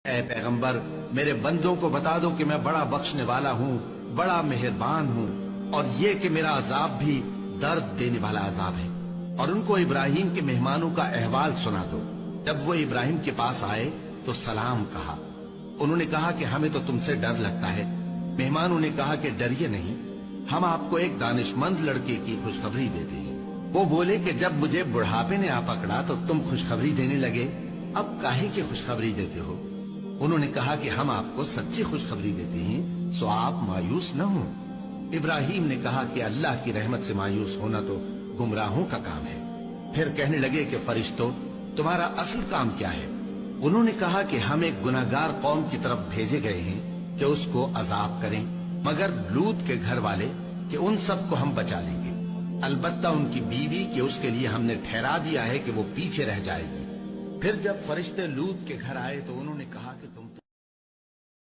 اے پیغمبر میرے بندوں کو بتا دو کہ میں بڑا بخشنے والا ہوں، بڑا مہربان ہوں، اور یہ کہ میرا عذاب بھی درد دینے والا عذاب ہے۔ اور ان کو ابراہیم کے مہمانوں کا احوال سنا دو۔ جب وہ ابراہیم کے پاس آئے تو سلام کہا۔ انہوں نے کہا کہ ہمیں تو تم سے ڈر لگتا ہے۔ مہمانوں نے کہا کہ ڈریے نہیں، ہم آپ کو ایک دانشمند لڑکے کی خوشخبری دیتے ہیں۔ وہ بولے کہ جب مجھے بڑھاپے نے آ پکڑا تو تم خوشخبری دینے لگے، اب کاہے کی خوشخبری دیتے ہو؟ انہوں نے کہا کہ ہم آپ کو سچی خوشخبری دیتے ہیں، سو آپ مایوس نہ ہوں۔ ابراہیم نے کہا کہ اللہ کی رحمت سے مایوس ہونا تو گمراہوں کا کام ہے۔ پھر کہنے لگے کہ فرشتوں، تمہارا اصل کام کیا ہے؟ انہوں نے کہا کہ ہم ایک گناہگار قوم کی طرف بھیجے گئے ہیں کہ اس کو عذاب کریں، مگر لوط کے گھر والے کہ ان سب کو ہم بچا لیں گے، البتہ ان کی بیوی کہ اس کے لیے ہم نے ٹھہرا دیا ہے کہ وہ پیچھے رہ جائے گی۔ پھر جب فرشتے لوط کے گھر آئے تو انہوں نے کہا کہ تم